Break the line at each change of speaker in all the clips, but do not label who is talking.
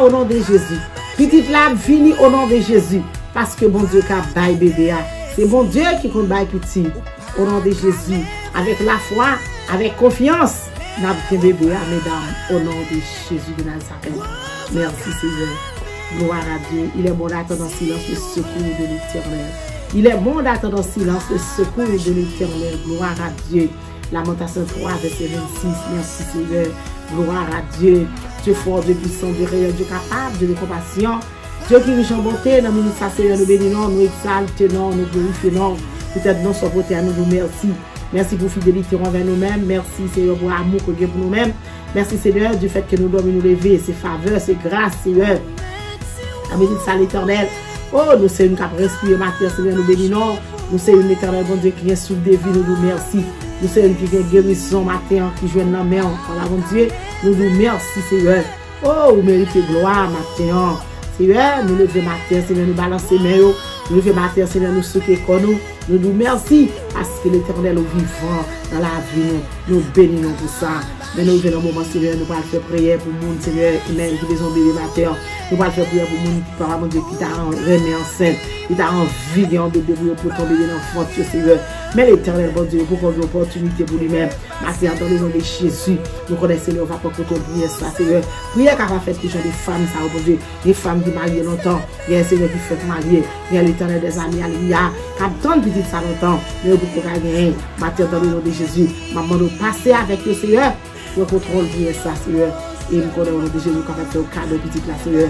au nom de Jésus. Petite là, vini au nom de Jésus. Parce que bon Dieu qui a bail bébé. C'est bon Dieu qui compte bail petit. Au nom de Jésus. Avec la foi, avec confiance. N'a pas bébé, mesdames. Au nom de Jésus de Nazareth. Merci Seigneur. Gloire à Dieu. Il est bon d'attendre en silence le secours de l'Éternel. Il est bon d'attendre en silence le secours de l'Éternel. Gloire à Dieu. Lamentation 3, verset 26. Merci Seigneur. Gloire à Dieu. Dieu fort, Dieu puissant, Dieu réel, Dieu capable, Dieu de compassion. Dieu qui nous en bonté, dans le ministère Seigneur, nous bénissons, nous exaltons, nous glorifions. Peut-être non, soit beauté à nous, merci. Merci pour fidélité envers nous-mêmes. Merci Seigneur pour l'amour que Dieu pour nous-mêmes. Merci Seigneur du fait que nous devons nous lever. C'est faveur, c'est grâce Seigneur. La bénédiction à l'Éternel. Oh, nous sommes une cap respirer matière Seigneur, nous bénissons. Nous sommes une éternelle bon Dieu qui est sous des vies, nous nous merci. Nous sommes une qui est guérison matin, qui joue dans la main. Voilà bon Dieu, nous nous merci Seigneur. Oh, vous méritez gloire matin. Seigneur, nous levons matin, Seigneur, nous balancer main. Nous levons matin, Seigneur, nous souhaitons qu'on nous nous merci parce que l'Éternel est vivant dans la vie. Nous bénissons pour ça. Mais nous venons au moment, Seigneur, nous allons faire prière pour le monde, Seigneur, qui a besoin de bébé matin. Nous allons faire prière pour le monde qui parle, mon Dieu, qui t'a remis enceinte, qui t'a envie de bébé pour tomber dans l'enfant, Seigneur. Mais l'Éternel, bon Dieu, pour qu'on ait une opportunité pour lui-même. Matin, dans le nom de Jésus, nous connaissons, Seigneur, on va pas qu'on prier ça, Seigneur. Prière car on va faire que des femmes, ça, bon Dieu, des femmes qui marient longtemps, il y a un Seigneur qui fait marier, il y a l'Éternel des amis, alléluia, qui attendent petite ça longtemps, mais vous pouvez gagner. Matin, dans le nom de Jésus, maman, nous passer avec le Seigneur. Pour contrôle prier ça, Seigneur. Et nous connaissons déjà nous capables de faire cadeau petit là, Seigneur.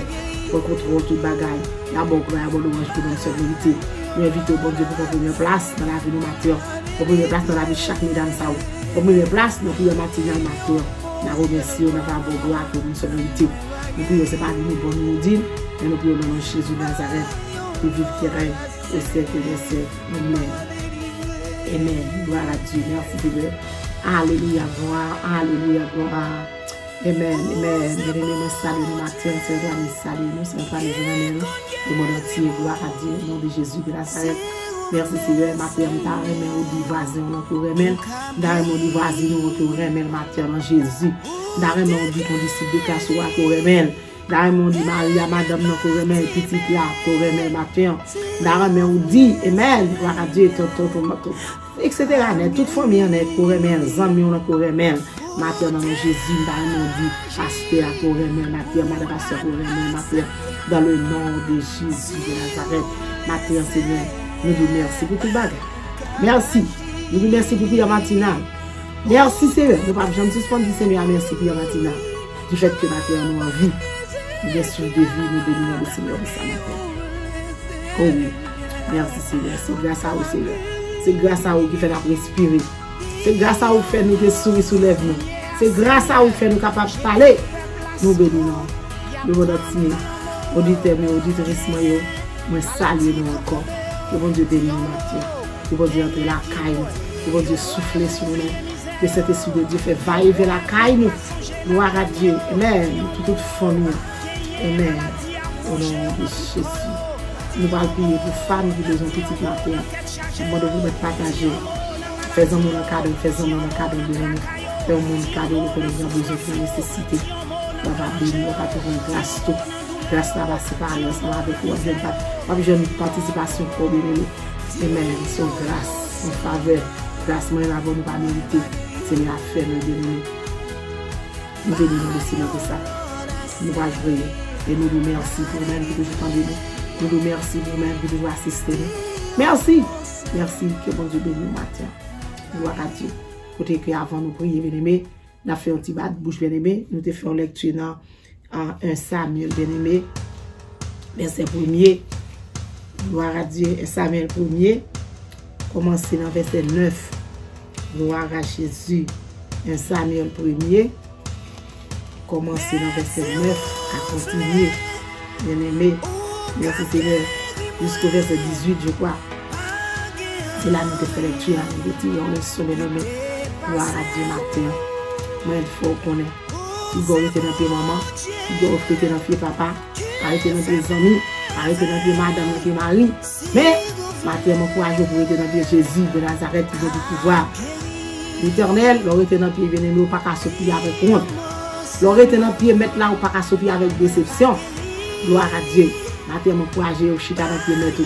Pour contrôle toute bagaille. Il y a bon gloire, bon louange pour notre vérité. Nous invitons bon Dieu pour qu'on prenne place dans la vie de matin. Pour prendre place dans la vie de chaque mesdames ça. Pour prendre place dans la matinale matin. Nous remercions, nous avons bon gloire pour notre vérité. Nous prions, c'est pas nous bon nous dire, mais nous prions dans le nom de Jésus de Nazareth. Qui vive qui règne au siècle des siècles. Amen. Amen. Gloire à Dieu. Merci Seigneur. Alléluia, gloire, alléluia, gloire. Amen, amen. Bien-aimés, nous saluons nous matin, c'est toi, nous saluons, nous sommes pas les journaux, le monde entier, gloire à Dieu, au nom de Jésus de Nazareth. Merci Seigneur, matin, nous t'arrêtons au dit voisin, nous te remercions, nous t'arrêtons au dit voisin, nous te remercions, matin, dans Jésus. Nous t'arrêtons au dit qu'on disciple de Kassoua, te remercions. Nous t'arrêtons au dit Maria, madame, nous te remercions, petite là, te remercions, matin. Nous t'arrêtons au dit, amen, gloire à Dieu, etc. Toute famille en est pour remercier, amis on pour remercier, matin dans Jésus, dans dit, pasteur pour remercier, matin, madame pasteur pour remercier, matin, dans le nom de Jésus de Nazareth, matin Seigneur, nous vous remercions pour tout le bagage. Merci, nous vous remercions pour la matinale. Merci Seigneur, nous ne pouvons pas suspendre Seigneur, merci pour la matinale. Du fait que matin nous en vie, nous bien sûr de vie, nous bénissons le Seigneur de sa matin. Oh oui, merci Seigneur, c'est grâce à vous Seigneur. C'est grâce à vous qui fait nous respirer. C'est grâce à vous qui fait nous des souris sous les nous. C'est grâce à vous qui fait nous capables de parler. Nous bénissons. Nous vous remercions. Auditeurs et auditrices, nous saluons nous encore. Que bon Dieu bénisse nous matin. Que bon Dieu entre la caille. Que bon Dieu souffle sur nous. Que cet esprit de Dieu fait va-et-vient la caille nous. Gloire à Dieu. Amen. Toute famille. Amen. Au nom de Jésus. Nous allons prier pour femmes qui ont besoin de petite matin. Je demande de vous partager. Faisons-nous un cadeau, faisons-nous un cadeau de nous. Faisons-nous un cadeau que nous avons besoin de nécessité. On va bénir, on va trouver une grâce tout. Grâce là, va se parler ensemble avec vous. On va besoin de participation pour bénir. Amen. Son grâce, son faveur. Grâce, moi, nous n'avons pas mérité. C'est la faire nous bénir. Nous bénissons le Seigneur de ça. Nous allons prier. Et nous vous remercions pour même que vous entendez nous. Nous vous remercions pour même que vous assistez nous. Merci. Merci. Que bon Dieu bénisse nous matin. Gloire à Dieu. Côté que avant nous prier, bien-aimés, nous avons fait un petit bas de bouche, bien-aimés. Nous avons fait une lecture dans 1 Samuel, bien-aimé. Verset 1er. Gloire à Dieu. 1 Samuel 1er. Commencez dans verset 9. Gloire à Jésus. 1 Samuel 1er. Commencez dans verset 9 à continuer. Bien-aimé. Merci Seigneur. Jusqu'au verset 18, je crois. C'est là que nous avons fait lecture. Nous avons dit, bien-aimé. Gloire à Dieu matin. Moi, il faut qu'on ait. Il doit rester dans tes mamans. Il doit rester dans tes papas. Arrêter dans tes amis. Arrêter dans tes madame, dans tes maris. Mais, matin, mon courage pour rester dans tes Jésus de Nazareth, qui veut du pouvoir. L'Éternel, doit rester dans tes bien-aimés, pas qu'à se plier avec honte. L'aurait été dans pied mettre là ou pas qu'à sortir avec déception. Gloire à Dieu. Matin, mon courage au chita dans pied mettre.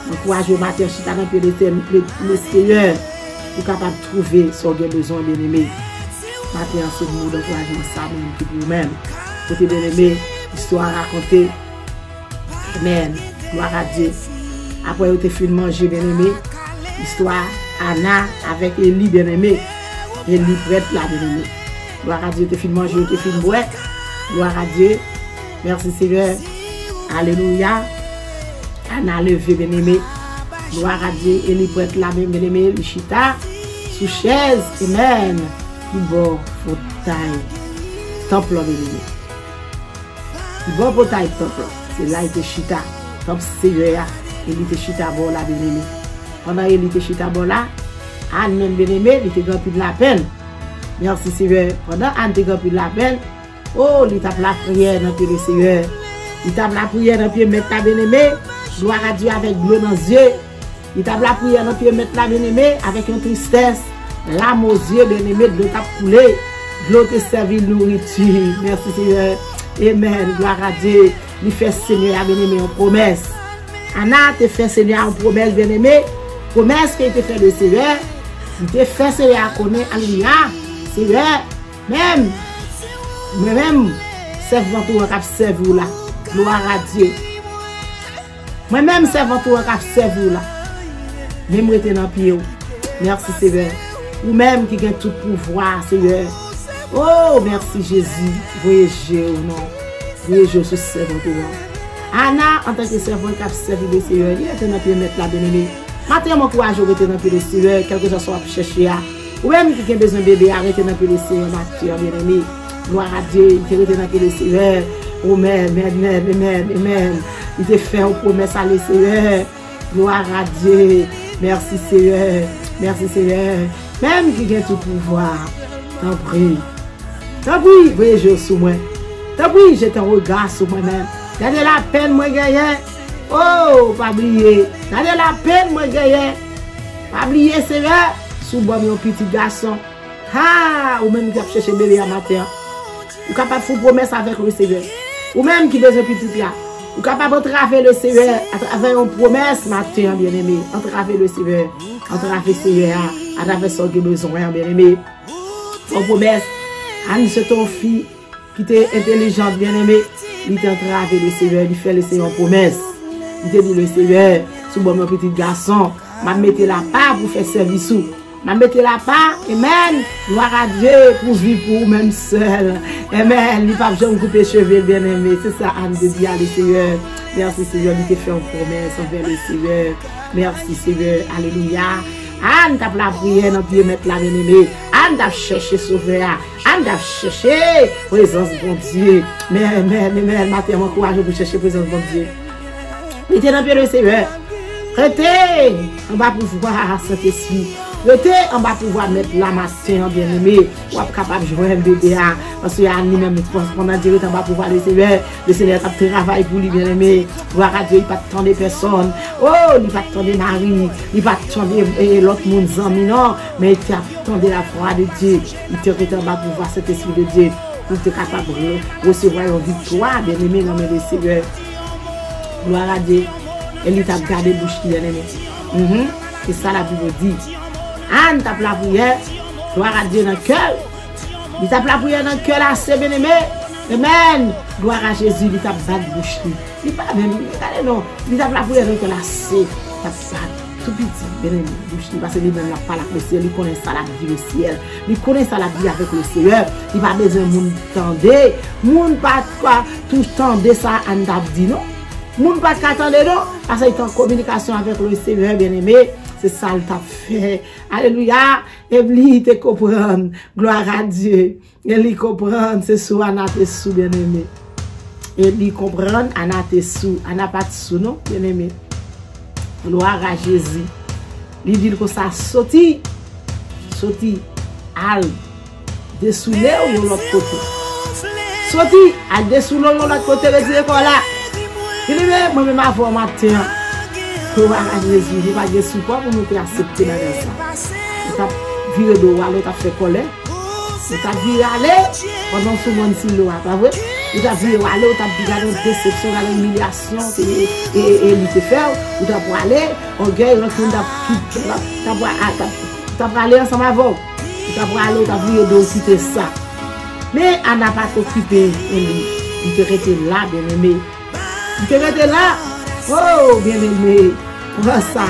Mon courage au matin, chita dans pied le Seigneur. Pour capable de trouver ce que besoin bien aimé. Matin, c'est nous d'encouragement ça, pour vous-même. Pour te bien aimé, histoire racontée. Amen. Gloire à Dieu. Après, vous te fait manger bien aimé. Histoire Anna avec Élie bien aimé. Élie prête là bien aimé. Gloire à Dieu, te fait manger, te fait boire. Gloire à Dieu. Merci Seigneur. Alléluia. Anna levé bien aimé. Gloire à Dieu. Élie prête là bien aimé. Lichita sous chaise. Amen. Qui bon fauteuil. Temple bien aimé. Qui bon fauteuil temple. C'est là il était chita. Temple Seigneur. Élie était chita bon là bien aimé. Pendant qu'il était chita bon là, Anne même bien aimé, il était grand plus de la peine. Merci Seigneur. Pendant Anne était grand plus de la peine, oh, il tape la prière dans le Seigneur. Il tape la prière dans le pied mettre la bien aimé. Gloire à Dieu avec l'eau dans les yeux. Il tape la prière dans le pied mettre la bien aimé avec une tristesse. L'âme aux yeux bien aimé, de l'eau tape couler. De l'eau te servir nourriture. Merci Seigneur. Amen. Gloire à Dieu. Il fait Seigneur bien aimé en promesse. Anna te fait Seigneur en promesse bien aimé. Promesse qui a été faite de Seigneur, il te fait Seigneur à connaître, alléluia, Seigneur, même, moi-même, servant tout en cap servi là, gloire à Dieu. Moi-même, servant tout en cap servi là, même rester dans le pied, merci Seigneur. Ou même qui a tout pouvoir, Seigneur. Oh, merci Jésus, voyez Dieu ou non, voyez Dieu sur servant tout. Anna, en tant que servant cap servi de Seigneur, il était dans le pied mettre la bien-aimée. Maintenant, mon courage, arrêtez dans le Seigneur, quel que soit chercher. Ou même qui a besoin de bébé, arrêtez dans le Seigneur, Mathieu, bien aimé. Gloire à Dieu, il arrêtez dans le Seigneur. Amen, amen, amen, amen. Il te fait une promesse à le Seigneur. Gloire à Dieu. Merci Seigneur. Merci Seigneur. Même qui a tout pouvoir. T'en prie. T'en prie, voyez Dieu sous moi. T'en prie, j'ai ton regard sur moi-même. Regardez la peine, moi, gagnant. Oh, pas oublier. Regardez la peine, moi, gagnant. Pas oublier, Seigneur. Sous moi, mon petit garçon. Ah, ou même qui a cherché bébé à matin. Ou capable de faire promesse avec le Seigneur. Ou même qui besoin petit là. Ou capable de entraver le Seigneur à travers une promesse matin, bien aimé. Entraver le Seigneur. Entraver le Seigneur à travers son besoin, bien aimé. Son promesse. Anne, c'est ton fille qui était intelligente, bien aimé. Il t'entrave le Seigneur, il fait le Seigneur promesse. Il te dit le Seigneur, sous mon petit garçon, m'a mettez la part pour faire service. M'a mettez la part, amen. Gloire à Dieu pour vivre pour vous-même seul. Amen. Il pas jamais couper cheveux, bien aimé. C'est ça, Anne de dire le Seigneur. Merci Seigneur, il te fait une promesse envers le Seigneur. Merci Seigneur, alléluia. Anne tape la prière dans le pied mettre la bien-aimée. Anne t'a cherché sauveur. Anne t'a cherché présence de bon Dieu. Mais, matin, mon courage pour chercher présence de bon Dieu. Mettez dans le pied le Seigneur. Restez, on va pouvoir Saint-Esprit. Restez, on va pouvoir mettre la matin bien-aimé. On va capable de jouer un bébé. Parce que Anne même pendant dire on va pouvoir le Seigneur. Le Seigneur a travaillé pour lui bien-aimé. Voir à Dieu, il pas attendre personne. Oh, il pas attendre Marie. Il pas attendre l'autre monde amis non. Mais il attendre la foi de Dieu. Il te reste on va pouvoir cet esprit de Dieu. Pour être capable de recevoir une victoire bien-aimé dans le Seigneur. Gloire à Dieu. Et il t'a gardé bouche qui bien-aimé. C'est ça la Bible dit. Anne tape la prière, gloire à Dieu dans le cœur. Il tape la prière dans le cœur, là, c'est bien-aimé. Amen. Gloire à Jésus, il tape la bouche. Il pas même, non. Il tape la prière dans le cœur, là, c'est. Tape tout petit, bien-aimé, bouche. Parce que lui même n'a pas la prière, il connaît ça la vie le ciel. Il connaît ça la vie avec le Seigneur. Il n'a pas besoin de monde tendre. Monde pas quoi, tout tendre ça, Anne tape dit non. Monde pas qu'attendre non. Parce qu'il est en communication avec le Seigneur, bien-aimé. C'est ça qu'il t'a fait. Alléluia. Et lui, te comprendre. Gloire à Dieu. Et lui comprendre, c'est sous Anna te sous, bien-aimé. Et lui comprendre, Anna te sous. Anna pas de sous, non, bien-aimé. Gloire à Jésus. Il dit que ça sorti. Sorti. Al. Dessous-le ou de l'autre côté. Sorti. Al dessous-le ou de l'autre côté. Le dire là. Il dit, moi-même, avant matin. Gloire à Jésus, il va y avoir support pour nous accepter dans ça. Il t'a viré de l'eau, il t'a fait colère. Vous avez vu aller pendant ce monde si l'eau, pas vrai? Vous avez vu aller, vous avez vu aller une déception, une humiliation, et il te fait, vous avez aller, orgueil, vous avez aller ensemble avant. Vous avez aller, vous avez vu de quitter ça. Mais on n'a pas occupé, il te resté là, bien aimé. Il te resté là, oh, bien aimé. Prends ça.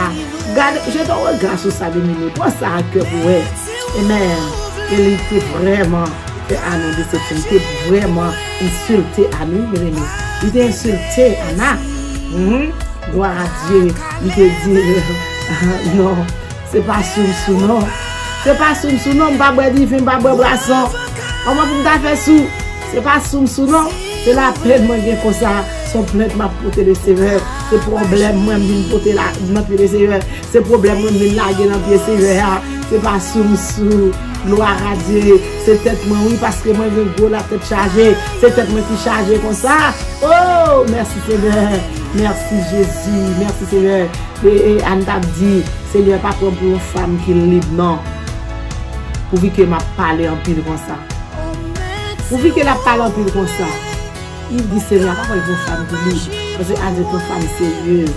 Regarde, je te regarde sur ça, bien aimé. Prends ça à cœur, ouais. Amen. Il était vraiment fait à nous déception. Il était vraiment insulté à nous, bien aimé. Il était insulté à nous. Gloire à Dieu. Il te dit, non, c'est pas sous non. C'est pas sous non, pas boire du vin, pas boire boisson. On va pas faire sous. C'est pas sous non. C'est la peine, moi, comme ça. Son plainte m'a porté le sévère. C'est problème, moi, je porter la le sévère. C'est problème, moi, je laguer dans le pied sévère. C'est pas sous. Gloire à Dieu. C'est peut-être moi, oui, parce que moi, je veux la tête chargée. C'est peut-être moi qui chargé comme ça. Oh, merci Seigneur. Merci Jésus. Merci Seigneur. Et Anne t'a dit, Seigneur, pas pour une femme qui est libre, non. Pour que m'a parlé en pile comme ça. Pour que la parle en pile comme ça. Il dit Seigneur, pas pour une femme qui est libre. Parce que Anne est une femme sérieuse.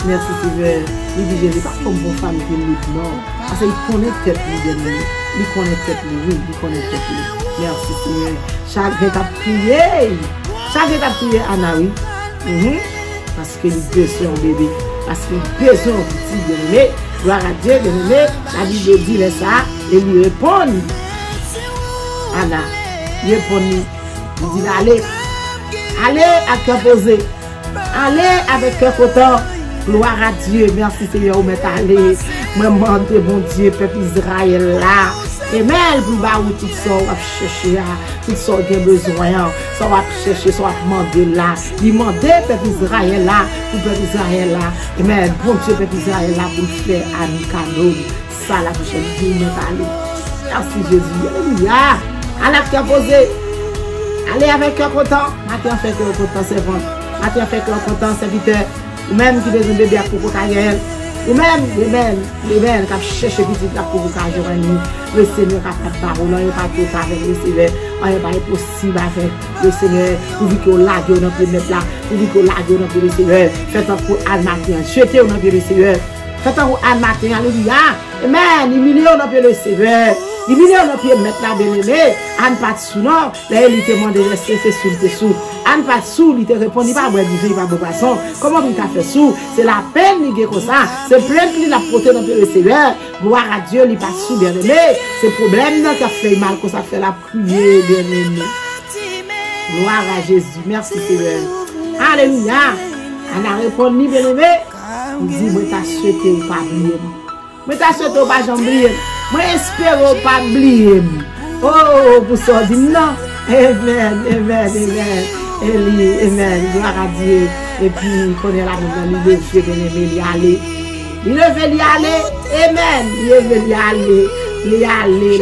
Merci Seigneur. Il dit Jésus, pas pour une femme qui est libre, non. Parce qu'il connaît tête lui, bien aimé. Il connaît tête lui, oui, il connaît tête lui. Merci Seigneur. Chacun t'a prié. Chacun t'a prié, Anna, oui. Parce qu'il a besoin de bébé. Parce qu'il a besoin de petit bien-aimé. Gloire à Dieu, bien-aimé. La Bible dit ça et lui répond. Anna, il répond. Il dit allez à cœur posé. Allez avec cœur content. Gloire à Dieu. Merci Seigneur, vous m'êtes allé. Moi, demandez, bon Dieu, peuple Israël là. Amen. Pour bah où tout ça, on va chercher là. Tout ça, on a besoin. Ça va chercher, ça va demander là. Demander, peuple Israël là. Pour peuple Israël là. Amen. Bon Dieu, peuple Israël là, pour faire un cadeau. Ça, la prochaine vie, vous m'êtes allé. Merci Jésus. Alléluia. Allez, cœur posé. Allez avec cœur content. Maintenant, fait cœur content, servant. Maintenant, fait cœur content, serviteur. Ou même qui besoin de bébé à Coco Carrière. Ou même, les mêmes, qui cherchent petit là pour vous cacher le Seigneur a pas de parole, il n'y a pas de tout avec le Seigneur, il n'y a pas possible avec le Seigneur, pour que vous laguez dans le mettre là, pour que vous laguez dans le Seigneur, faites un coup à matin, jetez dans le Seigneur, faites un coup à matin, alléluia, amen, humiliez dans le Seigneur. Il vient dans le pied mettre la bien-aimée, Anne pas de sous, non, là, il te demande de rester, c'est sous, Anne pas de sous, il te répond, il va boire du vin, il va boire boisson, comment il t'a fait sous, c'est la peine, il est comme ça, c'est plein qu'il a porté dans le Seigneur, gloire à Dieu, il pas sous, bien-aimé, c'est problème, qui a fait mal, que ça fait la prière, bien-aimé, gloire à Jésus, merci Seigneur, alléluia, Anne a répondu, bien-aimé, il dit, moi t'as souhaité ou pas oublier, moi t'as souhaité ou pas j'oublier. Moi, espère pas oublier. Oh, pour ça, dit non. Amen, amen, amen. Amen, gloire à Dieu. Et puis, il connaît la maison, il veut bien-aimé, il y aller. Il veut y aller. Amen. Il veut y aller. Il aller,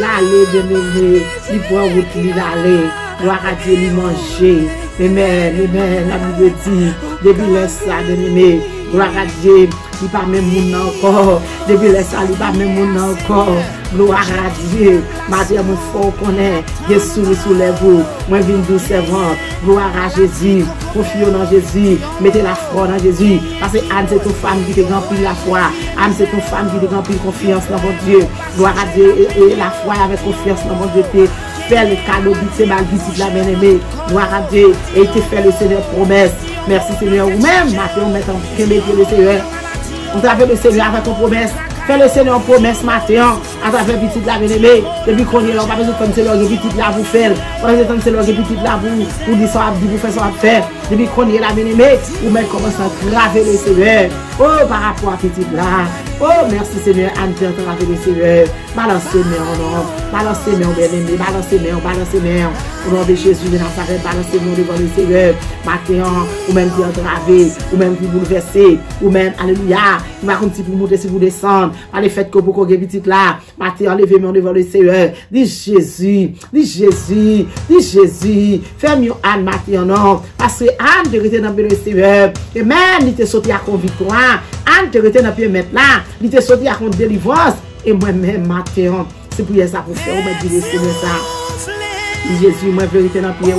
bien-aimé. Il prend route, il aller. Gloire à Dieu, il manger. Amen, amen. La Bible dit, depuis le ça, bien-aimé. Gloire à Dieu. Il pas même mon encore. Depuis le ça, il pas même mon encore. Gloire à Dieu. Matin, mon fort connaît. Jésus soulève-vous. Moi, je viens de servant. Gloire à Jésus. Confiez dans Jésus. Mettez la foi dans Jésus. Parce que Anne, c'est une femme qui te remplit la foi. Anne, c'est une femme qui te remplit confiance dans mon Dieu. Gloire à Dieu. Et la foi avec confiance dans mon Dieu. Faire le cadeau du mal visite la bien-aimée. Gloire à Dieu. Et il te fait le Seigneur promesse. Merci Seigneur. Ou même, matin, on met en premier le Seigneur. On travaille le Seigneur avec une promesse. Fais le Seigneur en promesse matin. À travers petit la bien-aimée. Depuis qu'on est là, on va pas besoin de Seigneur, petit là vous faire. On va besoin de Seigneur, petit là vous dire ça, vous faire ça, faire. Depuis qu'on est là, bien-aimée, vous même commencez à graver le Seigneur. Oh, par rapport à petit là. Oh, merci Seigneur, Anne, tu as gravé le Seigneur. Balancez-moi, non. Balancez-moi, bien-aimé. Balancez-moi. Au nom de Jésus de Nazareth, balancez-moi devant le Seigneur. Matin, ou même qui est gravé, ou même qui bouleversé, ou même, alléluia, il va continuer pour monter si vous descendre. Par les fêtes que vous avez petit là, matin, enlevez-moi devant le Seigneur. Dis Jésus. Fais-moi Anne, matin, non. Parce que Anne te retient dans le Seigneur. Et même, il te sauté à conviction. Anne te retient dans le mettre là. Il te sauté à contre délivrance. Et moi-même, matin, c'est pour ça pour faire, on dit le Seigneur ça. Jésus, moi, vérité dans le pied.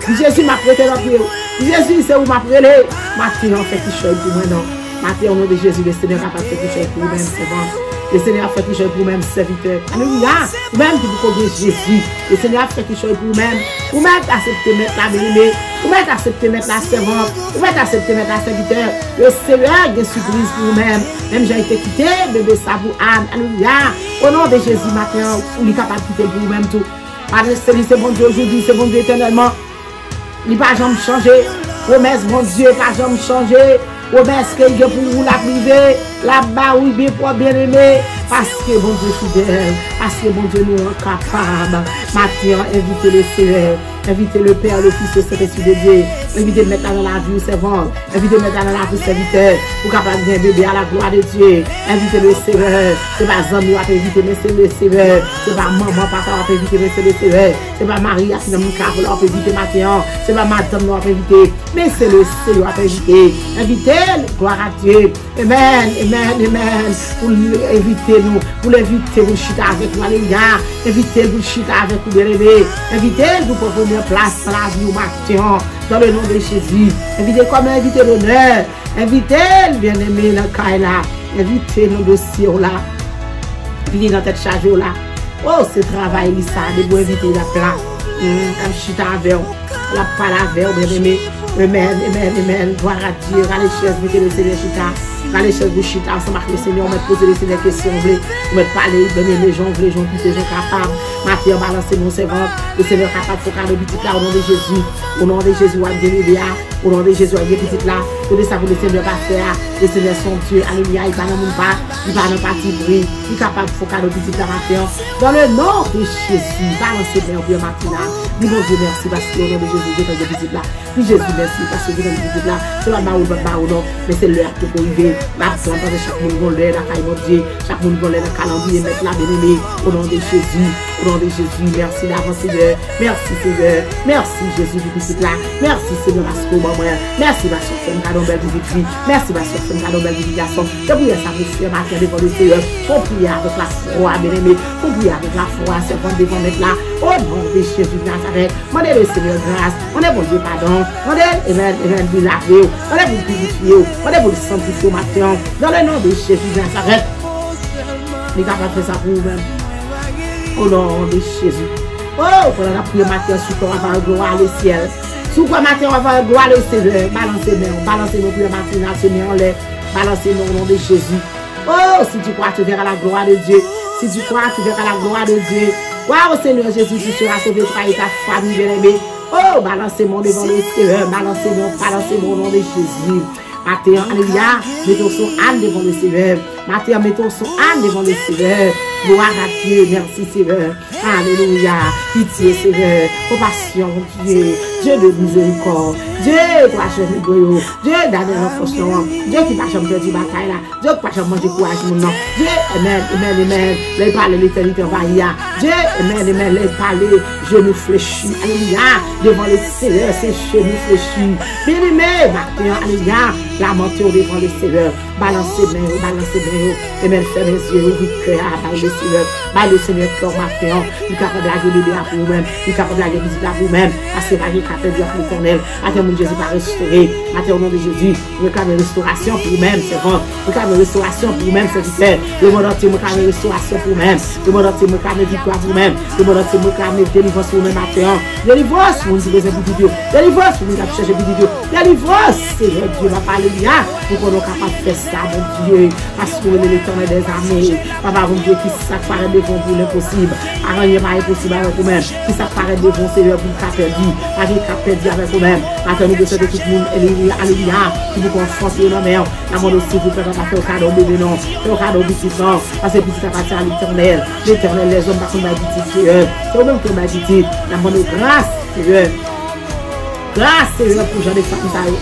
Jésus m'a prêté dans le pied. Jésus, c'est où m'a prêté. Matin, on fait quelque chose pour moi, non. Matin, au nom de Jésus, le Seigneur a fait quelque chose pour nous-mêmes, c'est bon. Le Seigneur a fait quelque chose pour nous-mêmes, serviteurs. Alléluia. Vous-même qui vous connaissez Jésus. Le Seigneur a fait quelque chose pour vous-même. Vous-même acceptez mettre la bénémoine. Vous-même acceptez mettre la servante. Vous-même acceptez mettre la serviteur. Le Seigneur a des surprises pour vous-même. Même j'ai été quitté, bébé, ça vous âme. Alléluia. Au nom de Jésus, matin, vous êtes capable de quitter pour vous-même tout. C'est bon Dieu aujourd'hui, c'est bon Dieu éternellement. Il n'a pas jamais changé. Promesse, mon Dieu, pas jamais changé. Promesse que Dieu pour vous la priver. Là-bas, oui, bien pour bien aimer. Parce que bon Dieu fidèle. Parce que bon Dieu nous est capable. Maintenant, invitez le Seigneur. Invitez le Père, le Fils, le Saint-Esprit de Dieu. Invitez le mettre dans la vie au servant. Invitez le mettre dans la vie au serviteur. Pour capable de bébé à la gloire de Dieu. Invitez le Seigneur. C'est pas Zami qui a invité, mais c'est le Seigneur. C'est pas maman, papa qui a invité, mais c'est le Seigneur. C'est pas Marie qui a invité, qui a invité maintenant. C'est pas madame qui a invité, mais c'est le Seigneur qui a invité. Invitez, gloire à Dieu. Amen, amen, amen. Pour inviter nous, pour l'inviter, vous chita avec nous, alléluia. Invitez, vous chita avec nous, bien-aimés. Invitez, vous pour première place dans la vie au matin, dans le nom de Jésus. Invitez comme invitez l'honneur. Invitez, bien-aimé, dans le cas là. Invitez nos dossiers là. Invitez dans tête chargée là. Oh, ce travail, ça, de vous inviter la place. Chita avec vous. La parole avec vous, bien-aimé. Amen, amen, amen. Gloire à Dieu. Allez, chers, mettez le Seigneur chita. Allez, chers, vous chita ensemble avec le Seigneur. On va poser le Seigneur questions. On va parler, donner les gens, les gens qui sont capables. Matthieu, balancer mon servant. Le Seigneur capable, faut faire le petit là au nom de Jésus. Au nom de Jésus, on va guérir. Au nom de Jésus, on va guérir petit là. Tout ça pour le Seigneur va faire. Le Seigneur son Dieu. Alléluia. Il va dans mon pas. Il va dans partie bruit. Il est capable de faire le petit là matin. Dans le nom de Jésus, balancez bien au matin. Dis mon Dieu, merci parce que au nom de Jésus, je fais le petit là. Dis Jésus, merci parce que je fais le petit là. C'est pas baou, non. Mais c'est l'heure que pour arriver. Maintenant, chaque monde va l'air, la caille, mon Dieu. Chaque monde va l'air, le calendrier, mettre la bien-aimée. Au nom de Jésus. Au nom de Jésus, merci d'avance, Seigneur. Merci, Seigneur. Merci, Jésus, du petit là. Merci, Seigneur, parce que moi, merci, ma soeur, c'est un cadeau belle du vie. Merci, ma soeur, c'est un cadeau belle du vie. Je prie ça, monsieur, ma terre devant le Seigneur. On prie avec la foi, bien-aimé. On prie avec la foi, c'est bon devant mettre là. Au nom de Jésus de Nazareth. On est le Seigneur grâce. On est bon Dieu pardon. On est, amen, vous laver. On est vous purifier. On est vous sanctifier au matin. Dans le nom de Jésus de Nazareth. Les gars, on fait ça pour vous-même. Au nom de Jésus. Oh, pour la prière matin, sous quoi on va gloire le ciel. Sous quoi matin on va gloire le Seigneur. Balancez nos prières matinales, Seigneur, on les. Balancez-nous au nom de Jésus. Oh, si tu crois, tu verras la gloire de Dieu. Si tu crois, tu verras la gloire de Dieu. Waouh, Seigneur Jésus, tu seras sauvé, toi et ta famille, bien-aimée. Oh, balancez-moi devant le Seigneur. Balancez-moi au nom de Jésus. Matin, alléluia, mettons son âme devant le Seigneur. Matin, mettons son âme devant le Seigneur. Gloire à Dieu, merci Seigneur. Alléluia, pitié Seigneur, compassion Dieu, Dieu de miséricorde, Dieu toi je goyo, Dieu d'aller en force, Dieu qui pas jamais perdu bataille là, Dieu qui pas jamais manger courage mon nom, Dieu, amen, amen, amen, les parler l'éternité va y a, Dieu, amen, amen, les parler, genoux fléchis, alléluia, devant le Seigneur, c'est genoux fléchis, bien-aimé, matin, alléluia, lamenteur devant le Seigneur, balancez bien, amen, fermez les yeux, ouvrez le cœur, le Seigneur cœur matin, il est capable de la guérir à vous-même, il est capable de la visiter à vous-même, parce que vous capable de dire l'éternel, attends mon Jésus va restaurer, attends au nom de Jésus, vous avez une restauration pour vous-même, c'est bon, vous avez une restauration pour vous-même, c'est vrai, le monde entier, vous avez une restauration pour vous-même, le monde entier, vous avez une victoire pour vous-même, le monde entier, vous avez une délivrance pour vous-même matin, délivrance, vous avez besoin de vidéo, délivrance, vous avez cherché vidéo, délivrance, Seigneur Dieu va parler bien, pour qu'on soit capable de faire ça, mon Dieu, parce que vous êtes l'éternel des armées, papa, mon Dieu, qui ça paraît devant vous l'impossible. Rien n'est impossible avec vous-même. Qui ça paraît devant Seigneur pour le perdu. Pas de perdu avec vous-même. Attendez de tout le monde. Alléluia. Qui vous confronte dans la mer. La monde aussi vous faites faire au cadeau bébé non. Faire au cadeau petit non. Parce que petit appartient à l'éternel. L'éternel, les hommes, parce qu'on m'a dit Seigneur. C'est vous-même qui m'a dit. La monde grâce, Seigneur. Grâce, Seigneur, pour Jean de Famille.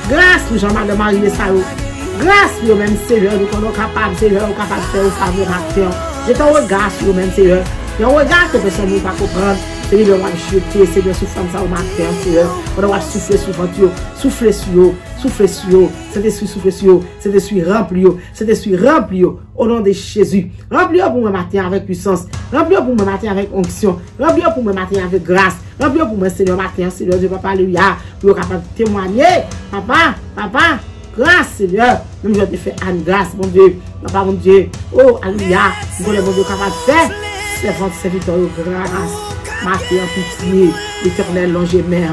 Grâce pour Jean-Marc Marie de Sao. Grâce pour même Seigneur, nous sommes capables, Seigneur, capable de faire au faveur matin. Je t'en regarde sur le même Seigneur. Il y a un regard que personne ne va comprendre. Seigneur, on va jeter, Seigneur, sous femme ça au matin, Seigneur. On va souffler sur ventre, souffler sur eux, souffler sur eux. Cet esprit souffler sur eux, cet esprit rempli eux, cet esprit rempli eux. Au nom de Jésus, remplis-le pour moi matin avec puissance, remplis-le pour moi matin avec onction, remplis-le pour moi matin avec grâce, remplis-le pour moi, Seigneur, matin, Seigneur, Dieu, Papa, alléluia, pour être capable de témoigner, Papa, grâce, Seigneur, même je te fais une grâce, mon Dieu, Papa, mon Dieu, oh, alléluia, nous voulons, mon Dieu, capable de faire, servante, serviteur, grâce, ma fille en pitié, l'éternel, longé mère,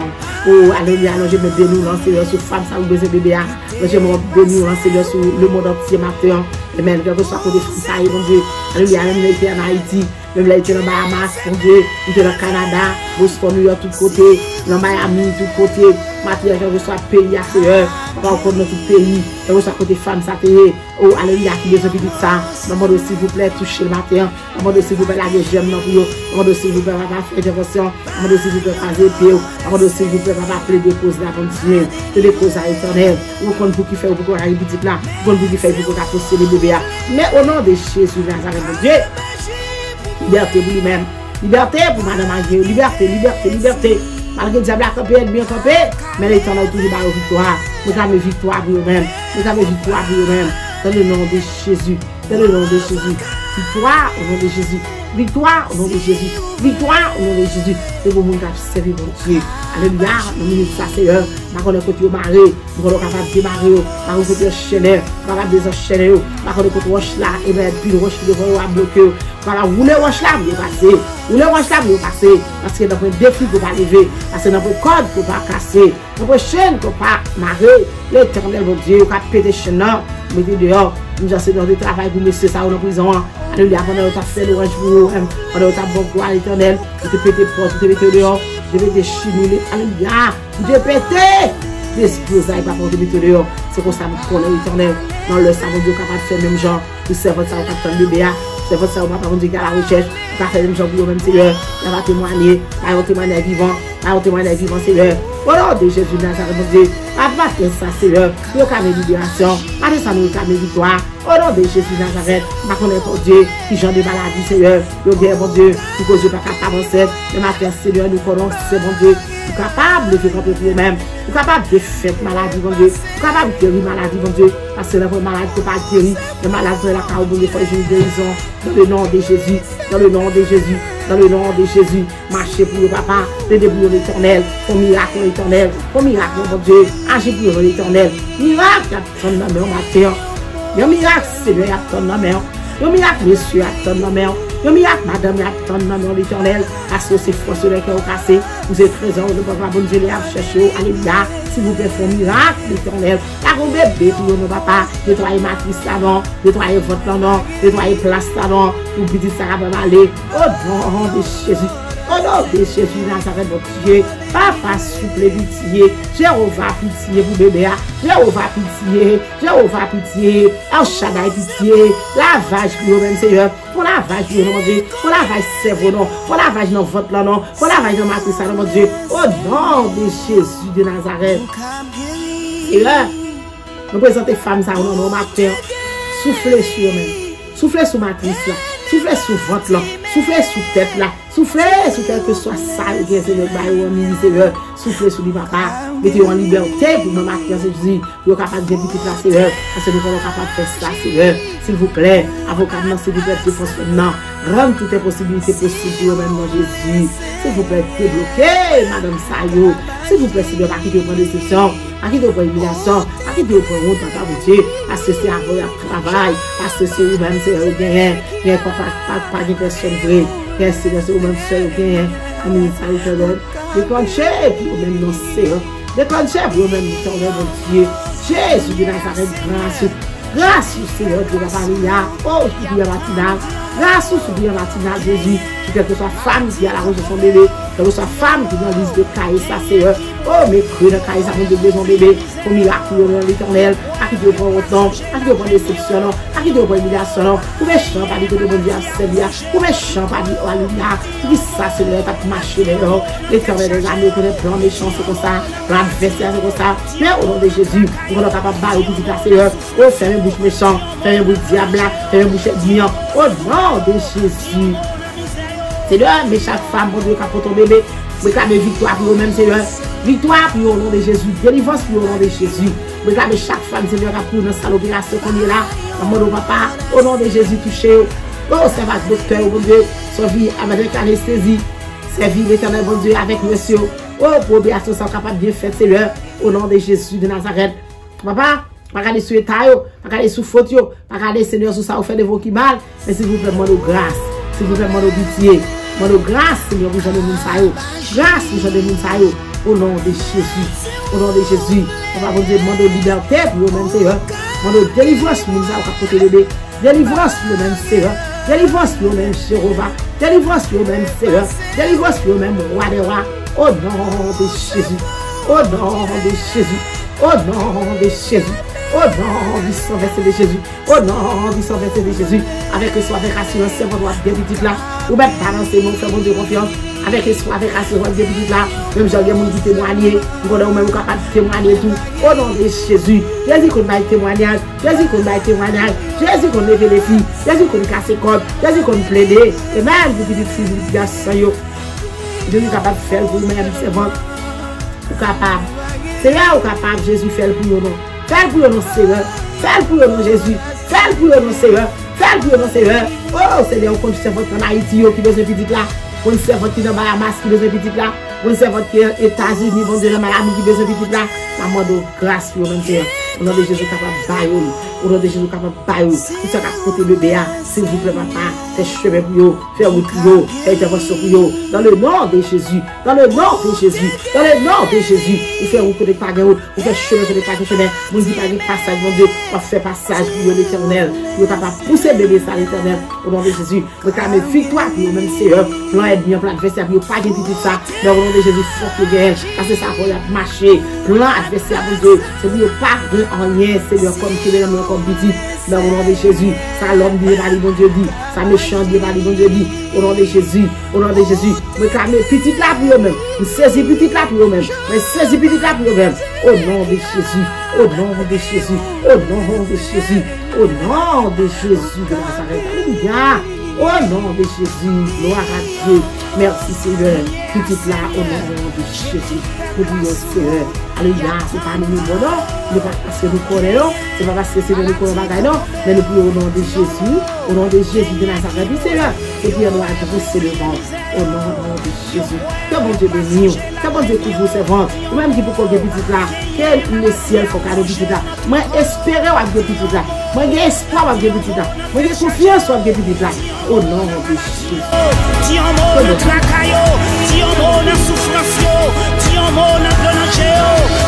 oh, alléluia, longé me bénis, Seigneur, sur femme, ça vous besoin bébé, longé me bénis, Seigneur, sur le monde entier, matin, amen, quel que soit côté ça, mon Dieu, alléluia, même l'été en Haïti, même l'été dans Bahamas, mon Dieu, l'été dans Canada, Boston, New York, tout côté, dans Miami, tout côté, matin, quel que soit pays, Seigneur, pas encore dans tout pays, quel que soit côté femme, ça paye, oh, alléluia, qui besoin de tout ça, demande s'il vous plaît, toucher le matin, demande s'il vous plaît, la j'aime non plus, demande s'il vous plaît, faire intervention, demande s'il vous plaît, faire pied, demande s'il vous plaît, appeler des causes là, pour Dieu, des causes à l'éternel, ou qu'on pour qui fait, ou pour qu'on arrive petit là, ou qu'on pour qui fait, pour qu'on poster les bébés. Mais au nom de Jésus, Nazareth, mon Dieu, liberté pour lui-même, liberté pour Madame Aguirre, liberté. Malgré le diable a campé, bien campé, mais l'éternel toujours barre victoire. Nous avons victoire pour eux-mêmes, dans le nom de Jésus, victoire au nom de Jésus. Victoire au nom de Jésus. Victoire au nom de Jésus. C'est pour nous qui servir mon Dieu. Alléluia. Nous nous ça Seigneur. Nous avons côté maré. Nous sommes capables de démarrer. Nous avons côté enchaîner. Nous avons désenchaîner. Nous avons côté roche là. Et bien, puis roche devant nous bloquer. Voilà, rouler roche là, vous passer. Rouler roche là, vous passer. Parce que dans un défi qu'on va lever. Parce que dans un code qu'on va casser. Dans une chaîne qu'on va marrer. L'éternel, mon Dieu, qu'on va péter chaîne. Mettez dehors. Nous avons dans le travail pour monsieur ça en prison. Alléluia, pendant que tu as fait l'orange pour vous-même, pendant que tu as bon gloire à l'éternel, tu te pété porte, tu te pété dehors, tu te pété chimie, alléluia, tu te pété, tu explosailles pas pour te pété dehors. C'est comme ça que nous connaissons l'éternel. Dans le savon Dieu capable de faire le même genre, tu sais votre ça au capitaine de BA, c'est votre ça au papa Dieu qui a la recherche, tu vas faire le même genre pour vous-même, Seigneur, tu vas témoigner, tu vas témoigner vivant, Seigneur. Au nom de Jésus Nazareth, mon Dieu, papa, c'est ça, Seigneur, nous avons libération, allez ça nous avons victoire. Au nom de Jésus Nazareth, ma connaître pour Dieu, qui j'en des maladies, Seigneur, nous bien, mon Dieu, qui cause pas capable avancer, le matin, Seigneur, nous connaissons, c'est mon Dieu, nous capables de faire contre nous-mêmes, nous capables de faire maladie, mon Dieu, nous capables de guérir maladie, mon Dieu, parce que la maladie ne peut pas guérir, la maladie de la carrière, il faut une guérison, dans le nom de Jésus, dans le nom de Jésus. Dans le nom de Jésus, marchez pour le papa, aidez pour l'éternel, pour miracle l'éternel, pour miracle mon Dieu, agis pour l'éternel, miracle attend la main matin, le miracle Seigneur attend la main, le miracle monsieur attend la main, le miracle madame attend la main l'éternel, parce que c'est force de cœur cassé, vous êtes présents, le papa bon Dieu les a cherché, alléluia, s'il vous plaît, font miracle l'éternel, la robe bébé pour nos papa, nettoyez matrice là non, nettoyez votre là non, nettoyez place là non, pour petit ça va aller, au nom de Jésus. Au nom de Jésus Nazareth, notre Dieu, papa souple pitié, Jéhovah pitié pour bébé, Jéhovah pitié, El Shaddai pitié, lavage pour nous-mêmes, Seigneur, pour lavage pour nous, mon Dieu, pour lavage cerveau, non, pour lavage dans votre là, non, pour lavage dans matrice là, mon Dieu, au nom de Jésus de Nazareth. Seigneur, nous présentons femmes ça, non, matin, soufflez sur eux-mêmes, soufflez sur matrice là, soufflez sur votre là, soufflez sur tête là, soufflez sur quel que soit ça, Seigneur, soufflez sur lui, papa, mettez en liberté pour nous marquer, Jésus, pour capable de vivre la Seigneur, parce que nous sommes capables de faire ça, Seigneur, s'il vous plaît, avocat, s'il vous plaît, non, rendre toutes les possibilités possibles pour nous-mêmes, Jésus, s'il vous plaît, débloquez, Madame Sayo, s'il vous plaît, Seigneur, pas quitter vos décisions, pas quitter vos humiliations, pas quitter vos honte, papa, vous Dieu, parce que c'est à vous le travail, parce que c'est vous-même, c'est rien, il n'y a pas de personne vraie. Merci, c'est vous-même seul, bien, déclenchez pour vous-même, non, Seigneur. Déclenchez pour vous-même, mon Dieu. Jésus de Nazareth, grâce, Seigneur, de la famille, oh, je suis bien matinal, grâce, je suis bien matinal, Jésus, quelle que soit femme qui a la rose de son bébé, quelle que soit femme qui est dans la liste de cahiers, ça, Seigneur, oh, mais creux de cahiers, ça, mon bébé, son bébé, pour miracle, dans l'éternel, à qui Dieu prend autant, à qui Dieu prend déception, à qui Dieu prend humiliation, pour méchant, pas dire que Dieu Dieu a servi, pour méchant, pas dire, alléluia, qui ça, Seigneur, t'as marché, l'éternel des années, que les plans méchants, c'est comme ça, l'adversaire, c'est comme ça, mais au nom de Jésus, nous sommes capables de barrer tout ça, Seigneur, oh, fermez bouche méchant, fermez bouche diable, fermez bouche diable, au nom de Jésus. Seigneur, mais chaque femme, bon Dieu, qui a pour ton bébé, réclamer victoire pour eux-mêmes, Seigneur. Victoire pour eux au nom de Jésus. Délivrance pour eux au nom de Jésus. Réclamer chaque femme, Seigneur, qui a pour nous dans l'opération qu'on est là. Maman, papa, au nom de Jésus, touché. Oh, c'est votre docteur, bon Dieu, son vie avec anesthésie. Servir l'éternel, bon Dieu, avec monsieur. Oh, pour obéissance, sont capables de bien faire, Seigneur, au nom de Jésus de Nazareth. Papa, pas regarder sur l'état, pas regarder sur faute, pas regarder, Seigneur, sur ça, vous faites des voix qui mal. Mais s'il vous plaît, demandez grâce. S'il vous plaît, demandez pitié. Demandez grâce, Seigneur, vous avez des gens. Grâce, vous avez des gens. Au nom de Jésus. Au nom de Jésus. On va vous demander liberté pour vous-même, Seigneur. Demandez délivrance pour nous, pour nous bébé. Délivrance pour nous-même, Seigneur. Délivrance pour nous-même, Jéhovah. Délivrance pour nous-même, Seigneur. Délivrance pour nous-même, roi des rois. Au nom de Jésus. Au nom de Jésus. Au nom de Jésus. Au nom du sang versé de Jésus. Au nom du sang versé de Jésus. Avec espoir, avec assurance, c'est votre bien petit là. Ou même balancer mon frère, mon Dieu, confiance. Avec espoir, avec assurance, bien petit là. Même j'ai mon dit témoigner. Vous êtes même capable de témoigner tout. Au nom de Jésus. Jésus qu'on va témoignage. Jésus qu'on va témoignage. Jésus qu'on lève les filles. Jésus qu'on casse les cordes. Jésus qu'on plaide. Et même vous petites filles, vous garçons. Jésus est capable de faire pour vous-même, c'est bon. Vous capable. C'est là où capable, Jésus fait pour nous. Fais pour nous, Seigneur. Fais pour nous, Jésus. Fais pour nous, Seigneur. Fais pour nous, Seigneur. Oh, Seigneur, on compte sur votre en Haïti qui besoin de petit là. On sait votre qui dans Bahamas qui besoin de petit là. On sait votre qui aux États-Unis, bon Dieu, dans Miami qui besoin de petit là. Maman de grâce pour nous, Seigneur. Au nom de Jésus, capable de bailler. Au nom de Jésus, capable de bailler. Vous êtes capable de porter le béa. S'il vous plaît, papa. Fais chemin pour vous. Fais route pour vous. Fais intervention pour vous. Dans le nom de Jésus. Dans le nom de Jésus. Dans le nom de Jésus. Vous faites route pour les pas de route. Vous faites chemin pour les pas de chemin. Vous dites pas de passage, mon Dieu. Vous faites passage pour l'éternel. Vous êtes capable de pousser bébé ça l'éternel. Au nom de Jésus. Vous réclamez victoire pour vous, même Seigneur. Plan est bien, plan adversaire, vous pas de tout ça. Mais au nom de Jésus, faut que guerre. Parce que ça va marcher. Plan adversaire, mon Dieu. C'est vous pas en rien, Seigneur, comme tu l'es, comme petit. Mais au nom de Jésus. Ça l'homme dit, bon Dieu dit. Ça méchant dit, bon Dieu dit. Au nom de Jésus. Au nom de Jésus. Réclamez petit là pour eux-mêmes. Vous saisissez petit là pour eux-mêmes. Mais saisissez petit là pour eux-mêmes. Au nom de Jésus. Au nom de Jésus. Au nom de Jésus. Au nom de Jésus de Nazareth. Alléluia. Au nom de Jésus. Gloire à Dieu. Merci Seigneur. Petit là au nom de Jésus. Nous prions Seigneur. Alléluia. C'est pas nous bon non. Ne pas passer nous connaître. C'est pas parce que c'est nous connaître bagaille non. Mais nous prions au nom de Jésus. Au nom de Jésus de Nazareth. Seigneur. Et puis on va pousser le vent. Au nom de Jésus. Que bon Dieu bénisse. Que bon Dieu couvre ses vents. Ou même qui peut qu'on petit là. Quel le ciel faut qu'on petit là. Moi espérer avec petit là. Moi j'ai espoir avec petit là. Moi j'ai confiance avec petit là. Au nom de Jésus.
Ti en mot, notre caillot. Ti en mot, notre souffrance. Ti en mot, notre danger.